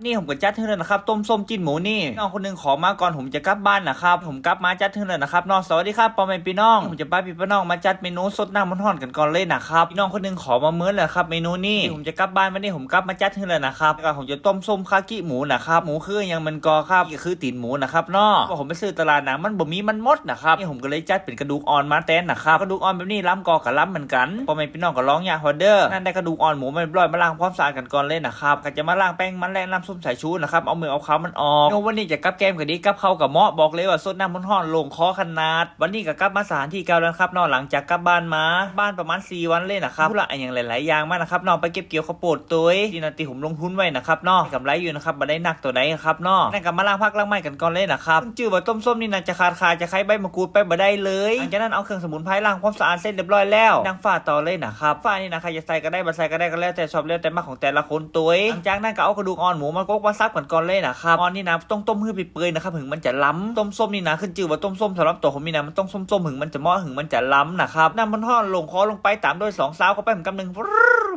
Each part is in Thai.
นี่ผมก็จัดให้เลยนะครับต้มส้มจิ้นหมูนี่น้องคนนึงขอมาก่อนผมจะกลับบ้านนะครับผมกลับมาจัดให้เลยนะครับน้องสวัสดีครับพ่อแม่พี่น้องผมจะป้าพี่น้องมาจัดเมนูสดน้ำมันห่อนกันก่อนเลยนะครับพี่น้องคนนึงขอมาเมื่อเลยครับเมนูนี้ผมจะกลับบ้านวันนี้ผมกลับมาจัดให้เลยนะครับแล้วก็ผมจะต้มส้มคากิหมูนะครับหมูคือยังมันกอครับนี่คือตีนหมูนะครับน้องผมไปซื้อตลาดนะมันบ่มีมันหมดนะครับนี่ผมก็เลยจัดเป็นกระดูกอ่อนมาแทนนะครับกระดูกอ่อนแบบนี้ล้ำกอกับล้ำเหมือนกันพ่อแม่พี่น้องก็ร้องยาฮอเดอร์นั่นได้กระดูกอ่อนหมูมันร้อยมาล้างความสะอาดกันก่อนเลยนะครับก็จะมาล้างแป้งมันแล่น้ำส้มสายชูนะครับเอามือเอาขามันออกวันนี้จะกับแกมกับนี้กับเข้ากับเมาะบอกเลยว่าสดน้ำมันห่อนลงคอขนาดวันนี้ก็กลับมาสถานที่เก่าแล้วครับนอนหลังจากกลับบ้านมาบ้านประมาณ4 วันเลยนะครับผู้ละอย่างหลายๆอย่างมากนะครับนอนไปเก็บเกี่ยวข้าวโพดตัวที่นาทีผมลงทุนไว้นะครับนอกกำไรอยู่นะครับมาได้หนักตัวใดครับนอกนั่นกับมาล้างพักล้างไม้กันก่อนเลยนะครับจื้อว่าต้มส้มนี่น่าจะขาดจะใช้ใบมะกรูดไปบ่ได้เลยหลังจากนั้นเอาเครื่องสมุนไพรล้างความสะอาดเสร็จเรียบร้อยแล้วดังฝ้าต่อเลยนะครับฝ้านี่นะใครจะใส่ก็ได้บ่ใส่ก็ได้ก็แล้วแต่ชอบแล้วแต่มาของแต่ละคนตัวหลังจากนั้นก็เอากระดูกอ่อนหมูมากกมาซับกันก่อนเลยนะครับอ่อนนี่นะต้องต้มให้เปื่อยๆนะครับถึงมันจะล้ำต้มส้มนี่นะขึ้นจื่อว่าต้มส้มสำหรับตัวผมนี่นะมันต้องส้มๆถึงมันจะเหมาะถึงมันจะล้ำนะครับน้ำมันห่อนลงคอลงไปตามด้วย2 ซาวเข้าไปเหมือนกำหนึ่ง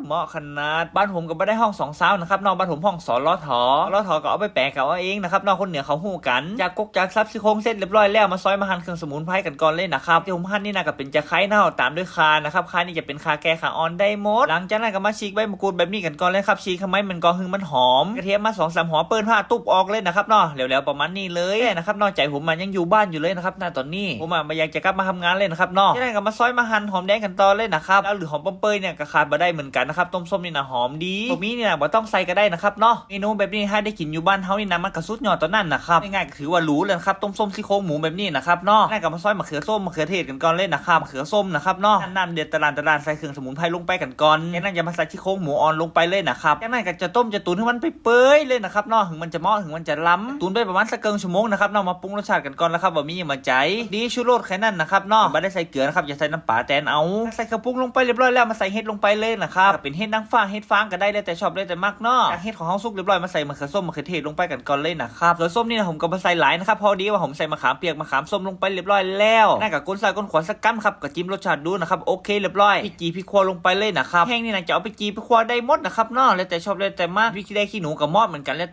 เหมาะขนาดบ้านผมก็ไม่ได้ห้อง2 ซาวนะครับนอกบ้านผมห้องสอนล้อถอก็เอาไปแปะกับเอาเองนะครับนอกคนเหนือเขาหู้กันจากกกจากซับซี่โครงเสร็จเรียบร้อยแล้วมาซอยมาหั่นเครื่องสมุนไพรกันก่อนเลยนะครับที่ผมหั่นนี่นะก็เป็นจะไคร้เน่าตามด้วยคานะครับคานี่จะเป็นคาแก่ขาอ่อนได้หมดหลังจากนั้นก็มาฉีกใบมะกรูดแบบนี้กันก่อนเลยครับฉีกทำไมมันก็หึงมันหอมกระเทียมมา2-3 หัวเปิ้ลผ้าตุบออกเลยนะครับเนาะแล้วประมาณนี้เลยนะครับนอกใจผมมันยังอยู่บ้านอยู่เลยนะครับณตอนนี้ผมไม่อยากจะกลับมาทำงานเลยนะครับเนาะจากนั้นก็มาซอยมาหั่นหอมแดงกันต่อเลยนะครับแล้วหรือหอมป้อมเปยเนี่ยก็ขาดมาได้เหมือนกันนะครับต้มส้มนี่นะหอมดีตรงนี้เนี่ยบ่ต้องใส่ก็ได้นะครับเนาะเมนูแบบนี้ให้ได้กินอยู่บ้านเฮานี่นะมันกระสุดยอดตอนนั้นนะครับง่ายๆก็ถือว่ารู้เลยครับต้มส้มซี่โครงหมูแบบนี้นะครับเนาะนั่นก็มาซอยมะเขือส้มมะเขือเทศกันก่อนเลยนะครับมะเขือส้มนะครับเนาะน้ำเดือดตะลานใส่เครื่องสมุนไพรลงไปกันก่อนจากนั้นจะมาใส่ซี่โครงหมูอ่อนลงไปเลยนะครับจากนั้นก็จะต้มจะตุ๋นให้มันไปเปื่อยเลยนะครับเนาะถึงมันจะเหมาะถึงมันจะล้ำตุ๋นไปประมาณสักเกินชั่วโมงนะครับเนาะมาปรุงรสชาติกันก่อนแล้วครับว่ามีมาใจดีชูรสแค่นั้นนะครับเนาะไม่ได้ใส่เกลือนะครับอย่าใส่น้ำปลาแตนเอาใส่กระปุกลงไปเรียบร้อยแล้วมาใส่เห็ดลงไปเลยนะครับเป็นเห็ดนางฟ้าเห็ดฟางก็ได้เลยแต่ชอบเลยแต่มากเนาะเห็ดของเฮาสุกเรียบร้อยมาใส่มะเขือส้มมะเขือเทศลงไปกันก่อนเลยนะครับส่วนส้มนี่นะผมก็มาใส่หลายนะครับพอดีว่าผมใส่มะขามเปียกมะขามส้มลงไปเรียบร้อยแล้วนั่นกับก้นใส่ก้นขวานสักกัมครับก็จิ้มรสชาติดูนะครับโอเคเรียบร้อยพริกจีพริกขั่วลงไปเลยนะครับแห้งนี่นะจะเอาไปจีไปขั่วได้หมดนะครับเนาะแล้วแต่ชอบเลยแต่มากพริกขี้ได้ขี้หนูกับมอดเหมือนกันแล้ว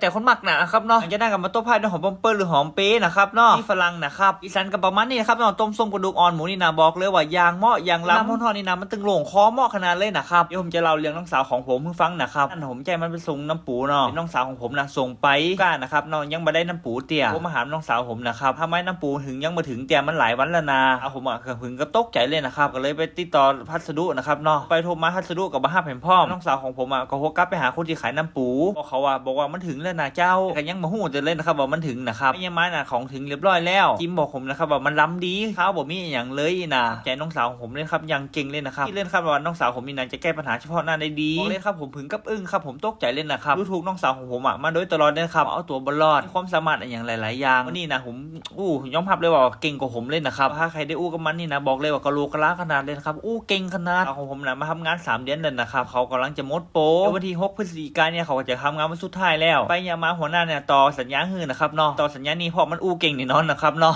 แต่คนมักนะครับเนาะจะนั่งกับมาต้มผัดด้วยหอมปอมเปิ้ลหรือหอมเป๊ะนะครับเนาะที่ฝรั่งนะครับอีสานกับประมาณนี้นะครับเนาะต้มส้มกระดูกอ่อนหมูนี่นะบอกเลยว่ายางเหมาะยางล้ำทอดนี่นะมันตึงโหลงคอเหมาะขนาดเลยนะครับเดี๋ยวผมจะเล่าเรื่องน้องสาวของผมเพิ่งฟังนะครับนั่นผมใจมันไปส่งน้ำปูเนาะน้องสาวของผมนะส่งไปก้านะครับเนาะยังไม่ได้น้ำปูเตี่ยผมมาหาน้องสาวผมนะครับทำไมน้ำปูถึงยังมาถึงเตี่ยมันหลายวันแล้วนะผมอ่ะถึงก็ตกใจเลยนะครับก็เลยไปติดต่อพัสดุนะครับเนาะไปโทรมาพัสดุกับมาห้าแผ่นพ่อน้องสาวของผมอ่ะก็โทรกลับไปหาคนที่ขายน้ำปูบอกว่ามันถึงแล้วนะเจ้าแต่ยังมาหู้จะเล่นนะครับว่ามันถึงนะครับไม่ยังมาน่ะของถึงเรียบร้อยแล้วจิมบอกผมนะครับว่ามันล้ำดีเขาบอกมีอย่างเลยนะใจน้องสาวของผมเล่นครับยังเก่งเล่นนะครับที่เล่นครับว่าน้องสาวผมมีนานจะแก้ปัญหาเฉพาะหน้าได้ดีเล่นครับผมพึงกับอึ้งครับผมตกใจเล่นนะครับดูถูกน้องสาวของผมอ่ะมาโดยตลอดเลยครับเอาตัวบอลลอดความสามารถอย่างหลายๆอย่างวันนี้นะผมยอมรับเลยว่าเก่งกว่าผมเล่นนะครับถ้าใครได้กับมันนี่นะบอกเลยว่ากะโหลกะลาขนาดเลยครับเก่งขนาดของผมนะมาทำงาน3 เดือนเลยนะครับเขากำลังจะมดโปรวันที่6 พฤศจิกายนเนี่ยเขาจะทำงานวันสุดท้ายแล้วไปยามาหัวหน้าเนี่ยต่อสัญญาหื้อนะครับเนาะต่อสัญญานี้เพราะมันเก่งนี่นอนนะครับเนาะ